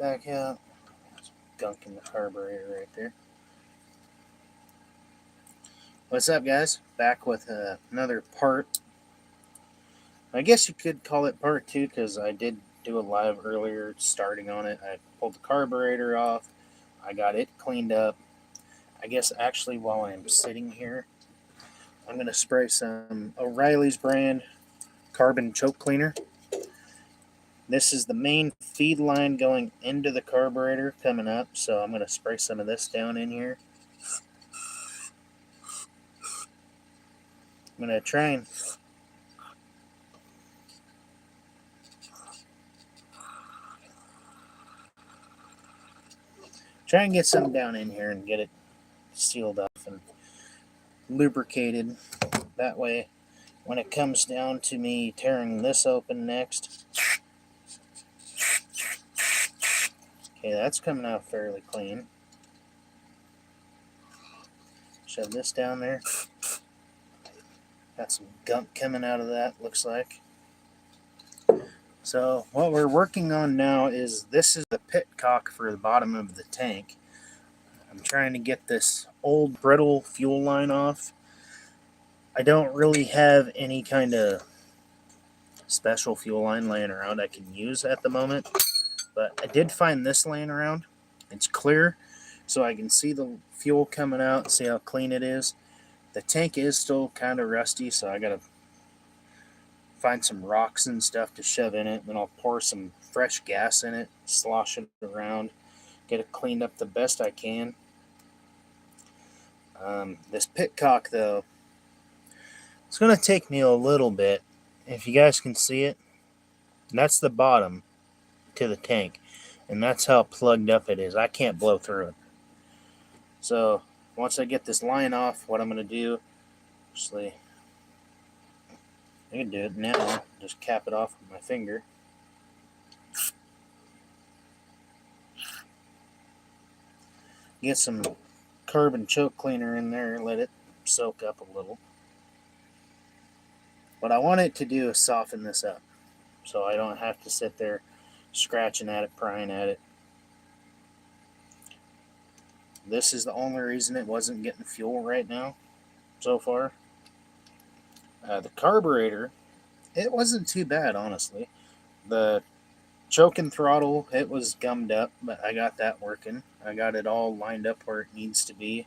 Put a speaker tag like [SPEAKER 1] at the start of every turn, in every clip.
[SPEAKER 1] back out. There's gunk in the carburetor right there. What's up, guys? Back with another part. I guess you could call it part 2 because I did do a live earlier starting on it. I pulled the carburetor off. I got it cleaned up. I guess actually while I'm sitting here, I'm going to spray some O'Reilly's brand carbon choke cleaner. This is the main feed line going into the carburetor coming up, so I'm going to spray some of this down in here. I'm going to try and get some down in here and get it sealed up and lubricated. That way, when it comes down to me tearing this open next, okay, that's coming out fairly clean. Shove this down there. Got some gunk coming out of that, looks like. So what we're working on now is this is the pitcock for the bottom of the tank. I'm trying to get this old brittle fuel line off. I don't really have any kind of special fuel line laying around I can use at the moment, but I did find this laying around. It's clear, so I can see the fuel coming out, see how clean it is. The tank is still kind of rusty, so I gotta find some rocks and stuff to shove in it. Then I'll pour some fresh gas in it, slosh it around, get it cleaned up the best I can. This pitcock, though, it's going to take me a little bit. If you guys can see it, that's the bottom to the tank, and that's how plugged up it is. I can't blow through it. So once I get this line off, what I'm going to do, actually, I can do it now. Just cap it off with my finger. Get some carbon choke cleaner in there, let it soak up a little. What I want it to do is soften this up, so I don't have to sit there scratching at it, prying at it. This is the only reason it wasn't getting fuel right now, so far. The carburetor, it wasn't too bad, honestly. The choke and throttle, it was gummed up, but I got that working. I got it all lined up where it needs to be.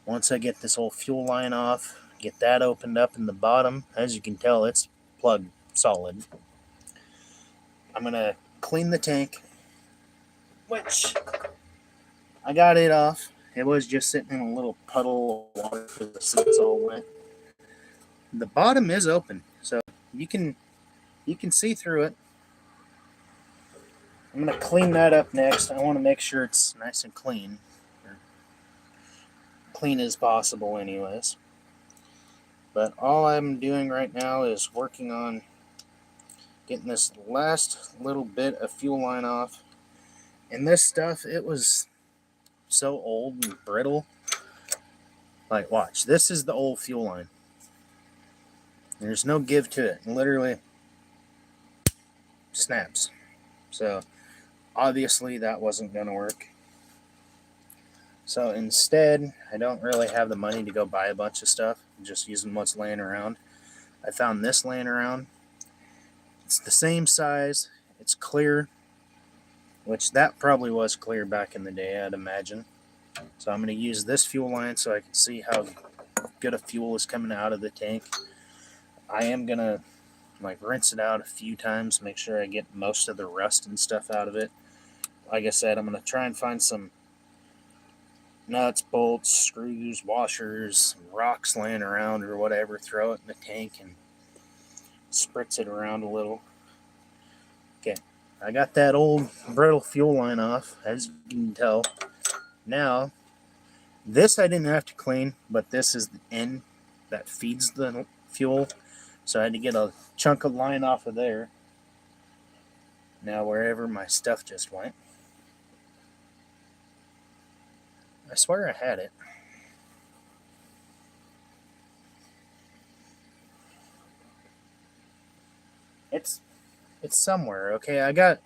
[SPEAKER 1] Once I get this whole fuel line off, get that opened up in the bottom, as you can tell, it's plugged solid. I'm going to clean the tank, which I got it off. It was just sitting in a little puddle of water because the seat's all wet. The bottom is open, so you can see through it. I'm going to clean that up next. I want to make sure it's nice and clean. Or clean as possible anyways. But all I'm doing right now is working on getting this last little bit of fuel line off. And this stuff, it was so old and brittle. Like, watch. This is the old fuel line. There's no give to it. It literally snaps. So obviously that wasn't going to work. So instead, I don't really have the money to go buy a bunch of stuff. I'm just using what's laying around. I found this laying around. It's the same size. It's clear, which that probably was clear back in the day, I'd imagine. So I'm going to use this fuel line so I can see how good a fuel is coming out of the tank. I am going to rinse it out a few times, make sure I get most of the rust and stuff out of it. Like I said, I'm going to try and find some nuts, bolts, screws, washers, rocks laying around or whatever, throw it in the tank and spritz it around a little. Okay, I got that old brittle fuel line off, as you can tell. Now, this I didn't have to clean, but this is the end that feeds the fuel, so I had to get a chunk of line off of there. Now, wherever my stuff just went, I swear I had it. It's somewhere, okay? I got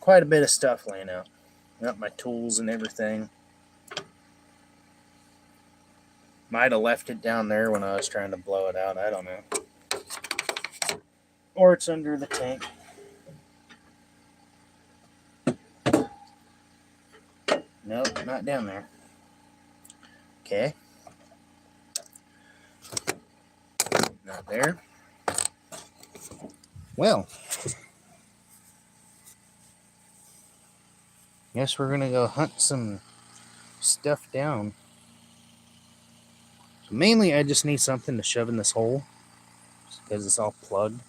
[SPEAKER 1] quite a bit of stuff laying out. Got my tools and everything. Might have left it down there when I was trying to blow it out. I don't know. Or it's under the tank. Nope, not down there. Okay. Not there. Well, guess we're gonna go hunt some stuff down. So mainly I just need something to shove in this hole because it's all plugged.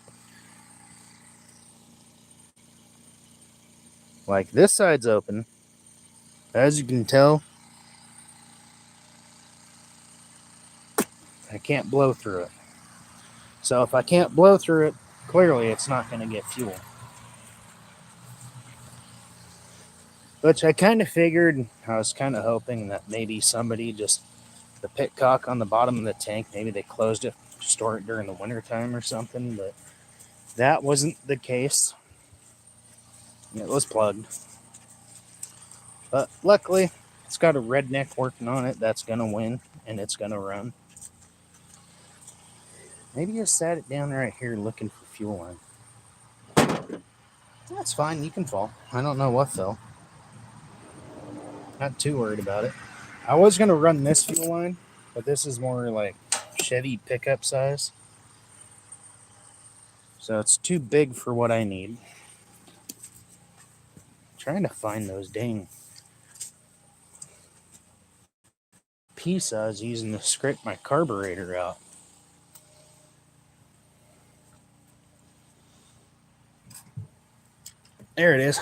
[SPEAKER 1] Like this side's open. As you can tell, I can't blow through it. So if I can't blow through it, clearly it's not going to get fuel. Which I kind of figured, I was kind of hoping that maybe somebody just, the pitcock on the bottom of the tank, maybe they closed it, store it during the wintertime or something, but that wasn't the case. It was plugged. But luckily, it's got a redneck working on it that's going to win, and it's going to run. Maybe I sat it down right here looking for fuel line. That's fine, you can fall. I don't know what fell. Not too worried about it. I was going to run this fuel line, but this is more like Chevy pickup size. So it's too big for what I need. I'm trying to find those dang pieces I was using to scrape my carburetor out. There it is.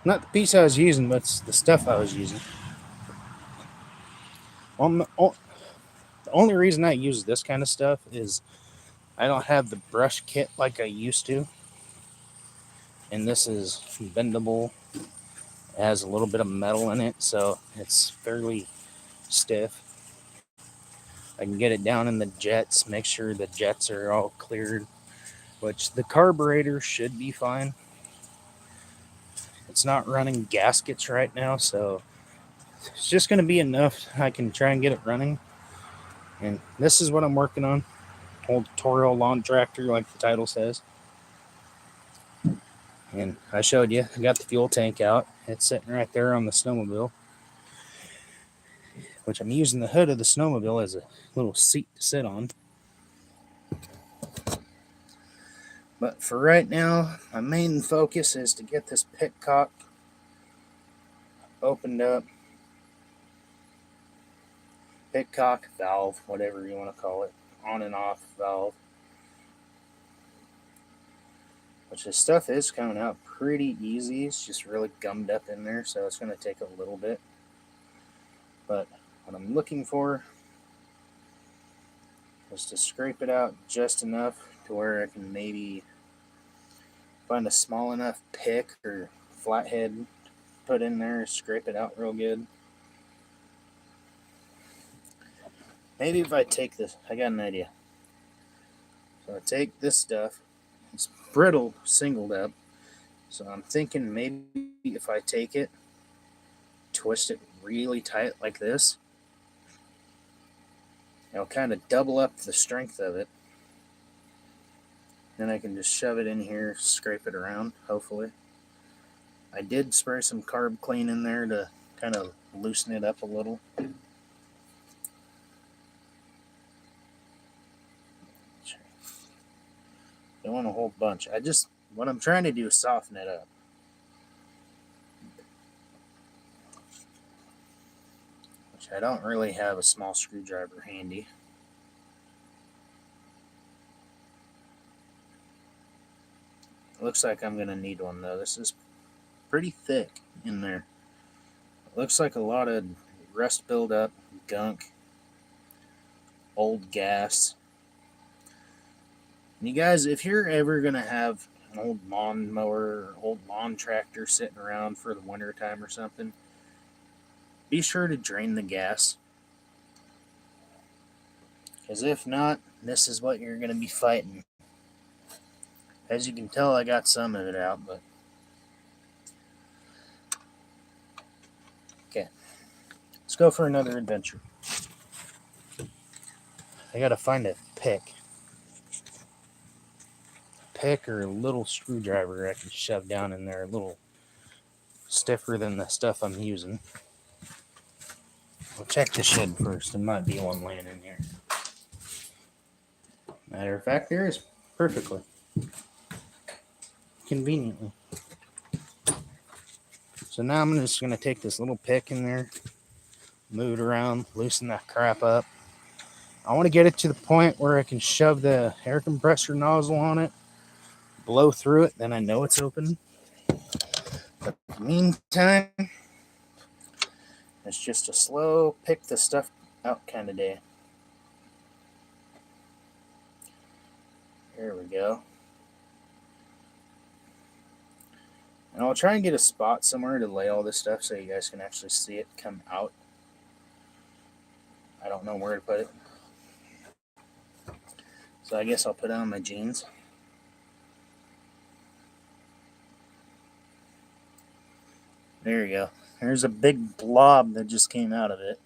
[SPEAKER 1] Not the piece I was using, but it's the stuff I was using. The only reason I use this kind of stuff is I don't have the brush kit like I used to. And this is bendable. It has a little bit of metal in it, so it's fairly stiff. I can get it down in the jets, make sure the jets are all cleared, which the carburetor should be fine. It's not running gaskets right now, so it's just going to be enough. I can try and get it running. And this is what I'm working on. Old Toro lawn tractor, like the title says. And I showed you, I got the fuel tank out. It's sitting right there on the snowmobile, which I'm using the hood of the snowmobile as a little seat to sit on. But for right now, my main focus is to get this pitcock opened up. Pitcock valve, whatever you want to call it, on and off valve. Which this stuff is coming out pretty easy. It's just really gummed up in there, so it's going to take a little bit. But what I'm looking for is to scrape it out just enough to where I can maybe find a small enough pick or flathead, put in there, scrape it out real good. Maybe if I take this, I got an idea. So I take this stuff, it's brittle singled up, so I'm thinking maybe if I take it, twist it really tight like this, it'll kind of double up the strength of it. Then I can just shove it in here, scrape it around, hopefully. I did spray some carb clean in there to kind of loosen it up a little. Don't want a whole bunch. What I'm trying to do is soften it up. Which I don't really have a small screwdriver handy. Looks like I'm going to need one though. This is pretty thick in there. It looks like a lot of rust buildup, gunk, old gas. And you guys, if you're ever going to have an old lawn mower or old lawn tractor sitting around for the winter time or something, be sure to drain the gas. Because if not, this is what you're going to be fighting. As you can tell, I got some of it out, but okay. Let's go for another adventure. I gotta find a pick. Or a little screwdriver I can shove down in there, a little stiffer than the stuff I'm using. We'll check the shed first. There might be one laying in here. Matter of fact, there is, perfectly. Conveniently. So now I'm just going to take this little pick in there, move it around, loosen that crap up. I want to get it to the point where I can shove the air compressor nozzle on it, blow through it, then I know it's open. But in the meantime, it's just a slow pick the stuff out kind of day. There we go. And I'll try and get a spot somewhere to lay all this stuff so you guys can actually see it come out. I don't know where to put it. So I guess I'll put it on my jeans. There you go. There's a big blob that just came out of it.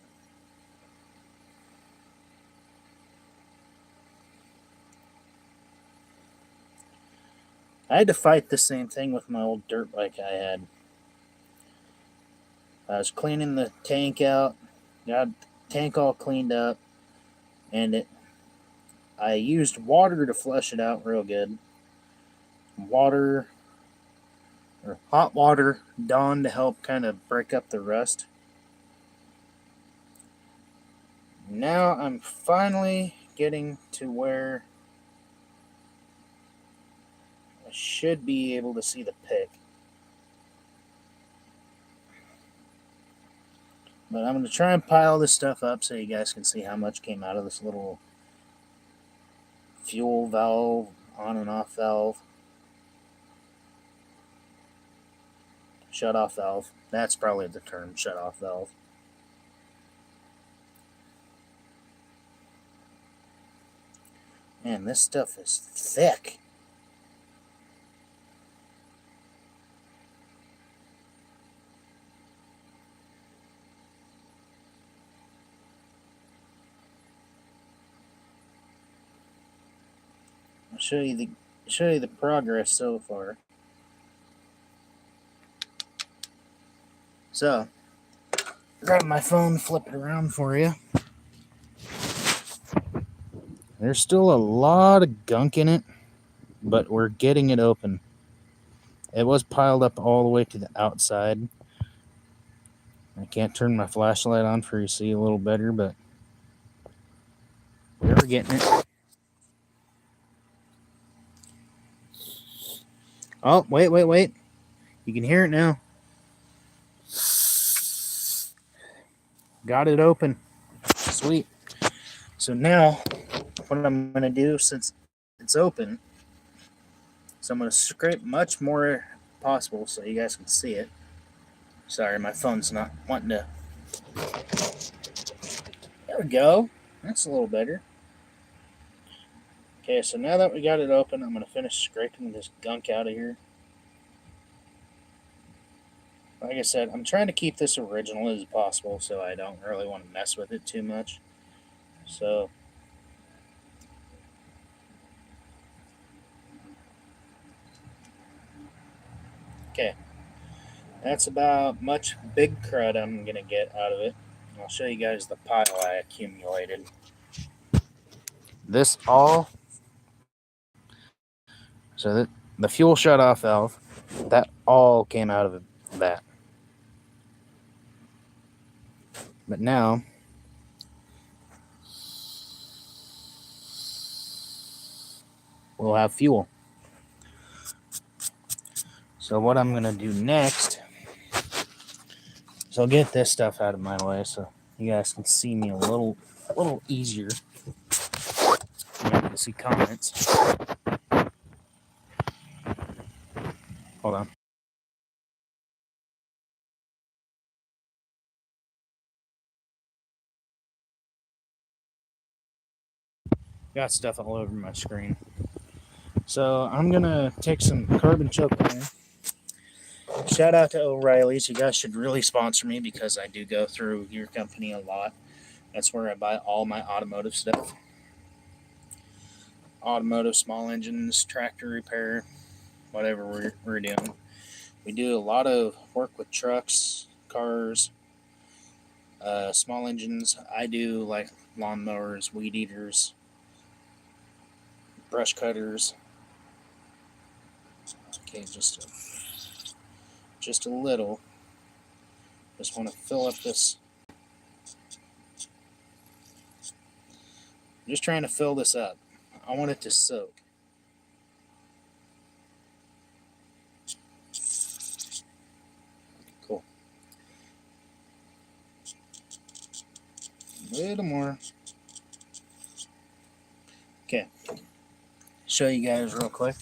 [SPEAKER 1] I had to fight the same thing with my old dirt bike I had. I was cleaning the tank out, got the tank all cleaned up, and I used water to flush it out real good. Water, or hot water, Dawn to help kind of break up the rust. Now I'm finally getting to where I should be able to see the pick. But I'm going to try and pile this stuff up so you guys can see how much came out of this little fuel valve, on and off valve, shut off valve. That's probably the term, shut off valve. Man, this stuff is thick. I'll show you the progress so far. So, grab my phone, flip it around for you. There's still a lot of gunk in it, but we're getting it open. It was piled up all the way to the outside. I can't turn my flashlight on for you to see a little better, but we're getting it. Oh, wait. You can hear it now. Got it open. Sweet. So now, what I'm going to do, since it's open, so I'm going to scrape much more possible so you guys can see it. Sorry, my phone's not wanting to. There we go. That's a little better. Okay, so now that we got it open, I'm going to finish scraping this gunk out of here. Like I said, I'm trying to keep this original as possible, so I don't really want to mess with it too much. So, okay. That's about much big crud I'm going to get out of it. I'll show you guys the pile I accumulated. This all, so the fuel shut-off valve, that all came out of that. But now, we'll have fuel. So what I'm going to do next is I'll get this stuff out of my way so you guys can see me a little easier. You can see comments. Hold on. Got stuff all over my screen. So I'm going to take some carbon choke cleaner. Shout out to O'Reilly's. You guys should really sponsor me because I do go through your company a lot. That's where I buy all my automotive stuff. Automotive, small engines, tractor repair, whatever we're doing. We do a lot of work with trucks, cars, small engines. I do like lawnmowers, weed eaters, brush cutters. Okay, just a little. Just want to fill up this. I'm just trying to fill this up. I want it to soak. Cool. A little more. Okay. Show you guys real quick.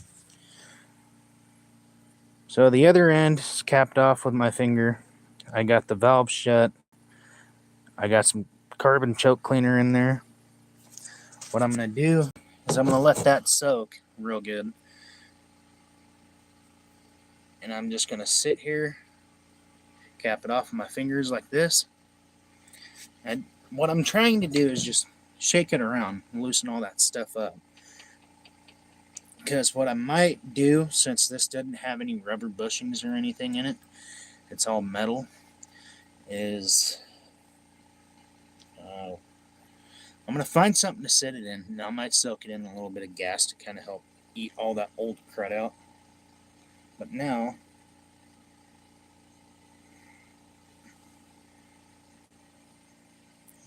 [SPEAKER 1] So the other end is capped off with my finger. I got the valve shut. I got some carbon choke cleaner in there. What I'm going to do is I'm going to let that soak real good. And I'm just going to sit here, cap it off with my fingers like this. And what I'm trying to do is just shake it around and loosen all that stuff up. Because what I might do, since this doesn't have any rubber bushings or anything in it, it's all metal, is I'm going to find something to set it in. Now I might soak it in a little bit of gas to kind of help eat all that old crud out. But now,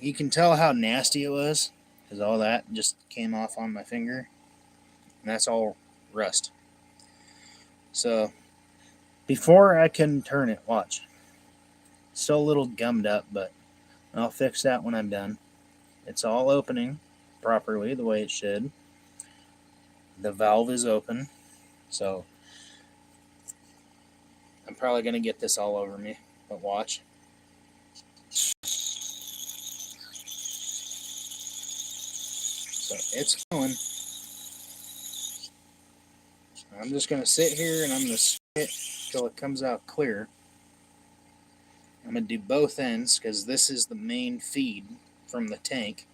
[SPEAKER 1] you can tell how nasty it was, because all that just came off on my finger. And that's all rust. So, before I can turn it, watch. Still a little gummed up, but I'll fix that when I'm done. It's all opening properly the way it should. The valve is open, so I'm probably going to get this all over me, but watch. So it's going. I'm just going to sit here and I'm going to spray it until it comes out clear. I'm going to do both ends because this is the main feed from the tank.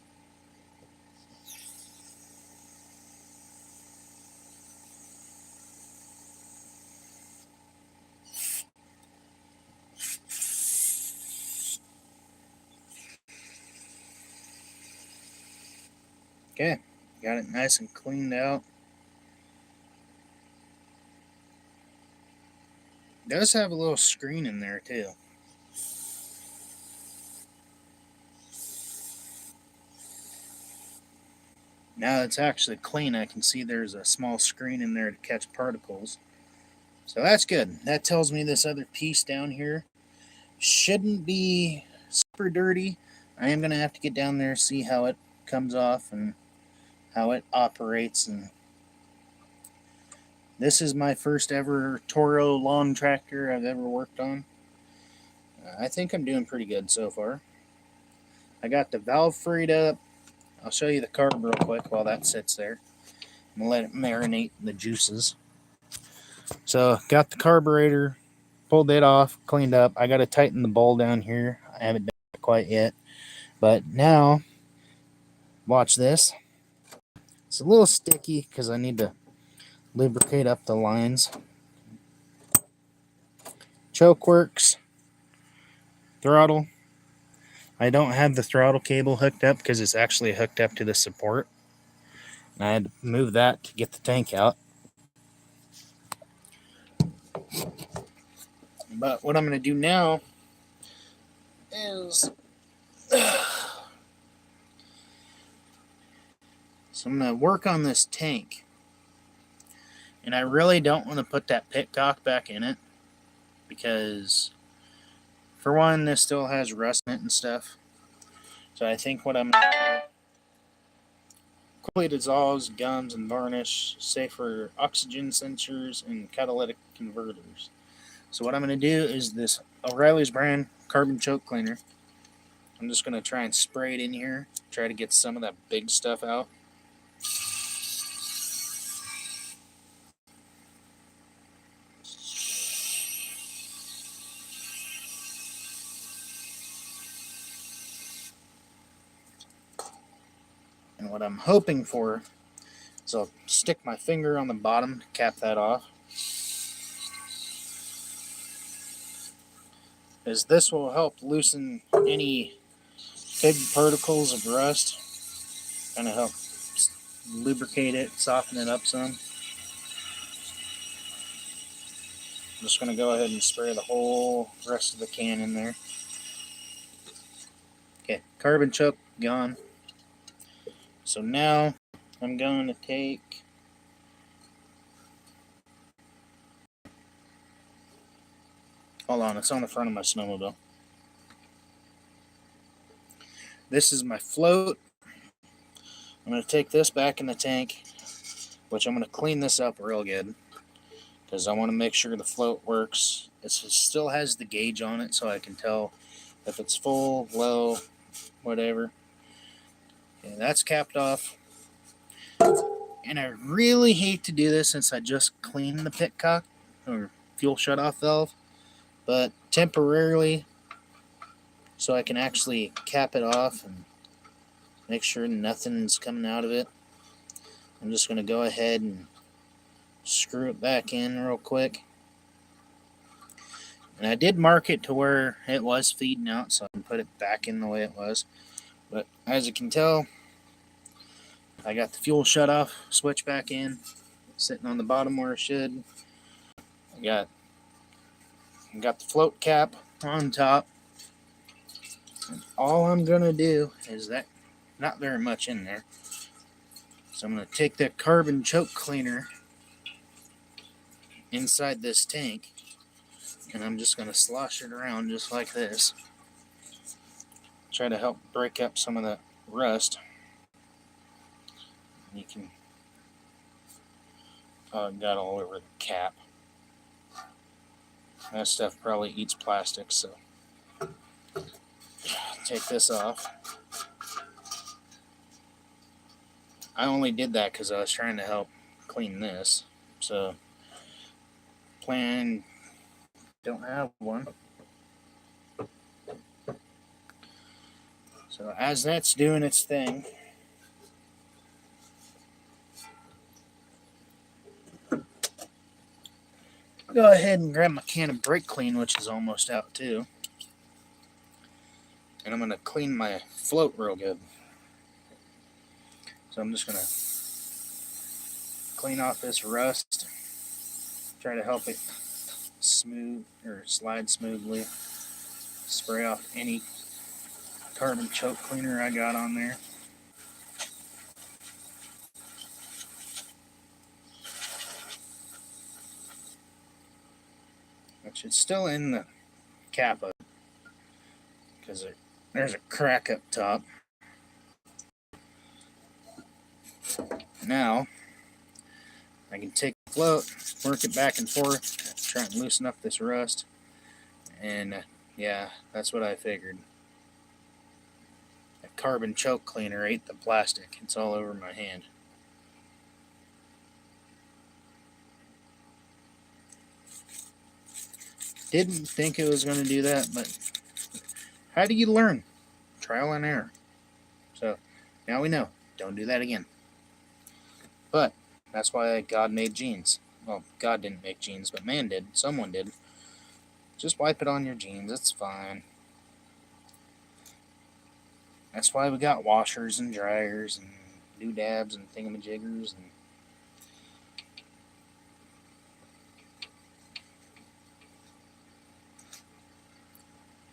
[SPEAKER 1] Okay, got it nice and cleaned out. It does have a little screen in there too. Now it's actually clean. I can see there's a small screen in there to catch particles. So that's good. That tells me this other piece down here shouldn't be super dirty. I am going to have to get down there, see how it comes off and how it operates. And this is my first ever Toro lawn tractor I've ever worked on. I think I'm doing pretty good so far. I got the valve freed up. I'll show you the carb real quick while that sits there. I'm going to let it marinate the juices. So, got the carburetor, pulled it off, cleaned up. I got to tighten the bowl down here. I haven't done it quite yet. But now, watch this. It's a little sticky because I need to lubricate up the lines. Choke works. Throttle. I don't have the throttle cable hooked up because it's actually hooked up to the support. And I had to move that to get the tank out. But what I'm going to do now is... So I'm going to work on this tank. And I really don't want to put that pitcock back in it. Because, for one, this still has rust in it and stuff. So I think what I'm going to do, quickly dissolves gums and varnish, safe for oxygen sensors and catalytic converters. So what I'm going to do is this O'Reilly's brand carbon choke cleaner. I'm just going to try and spray it in here, try to get some of that big stuff out. what I'm hoping for is I'll stick my finger on the bottom to cap that off. As this will help loosen any big particles of rust, kind of help lubricate it, soften it up some. I'm just going to go ahead and spray the whole rest of the can in there. Okay, carbon choke gone. So now I'm going to take hold on, it's on the front of my snowmobile. This is my float. I'm going to take this back in the tank, which I'm going to clean this up real good because I want to make sure the float works. It still has the gauge on it, so I can tell if it's full, low, whatever. Okay, that's capped off. And I really hate to do this since I just cleaned the pitcock or fuel shutoff valve, but temporarily, so I can actually cap it off and make sure nothing's coming out of it, I'm just going to go ahead and screw it back in real quick. And I did mark it to where it was feeding out, so I can put it back in the way it was. But as you can tell, I got the fuel shutoff switch back in, sitting on the bottom where it should. I got the float cap on top. And all I'm going to do is that, not very much in there. So I'm going to take that carbon choke cleaner inside this tank, and I'm just going to slosh it around just like this. Try to help break up some of that rust. You can, oh, it got all over the cap. That stuff probably eats plastic, so take this off. I only did that because I was trying to help clean this. So, don't have one. So as that's doing its thing, go ahead and grab my can of brake clean, which is almost out too. And I'm going to clean my float real good. So I'm just going to clean off this rust. Try to help it smooth or slide smoothly. Spray off any carbon choke cleaner I got on there. Which is still in the cap of it, because there's a crack up top. Now I can take the float, work it back and forth, try and loosen up this rust, and yeah, that's what I figured. A carbon choke cleaner ate the plastic. It's all over my hand. Didn't think it was going to do that, but how do you learn? Trial and error. So now we know. Don't do that again. But that's why God made jeans. Well, God didn't make jeans, but man did. Someone did. Just wipe it on your jeans. It's fine. That's why we got washers and dryers and doodads and thingamajiggers. And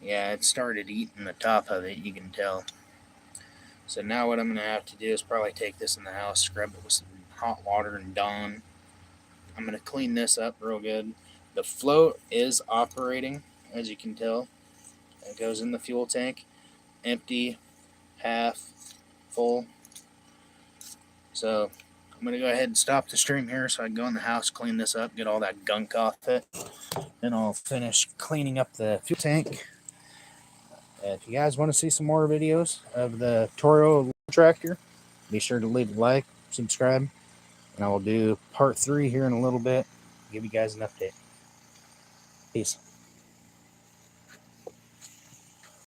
[SPEAKER 1] yeah, it started eating the top of it, you can tell. So now what I'm going to have to do is probably take this in the house, scrub it with some hot water and Dawn. I'm going to clean this up real good. The float is operating, as you can tell. It goes in the fuel tank, empty, half, full. So I'm going to go ahead and stop the stream here so I can go in the house, clean this up, get all that gunk off it. Then I'll finish cleaning up the fuel tank. If you guys want to see some more videos of the Toro tractor, be sure to leave a like, subscribe, and I will do part 3 here in a little bit. Give you guys an update. Peace.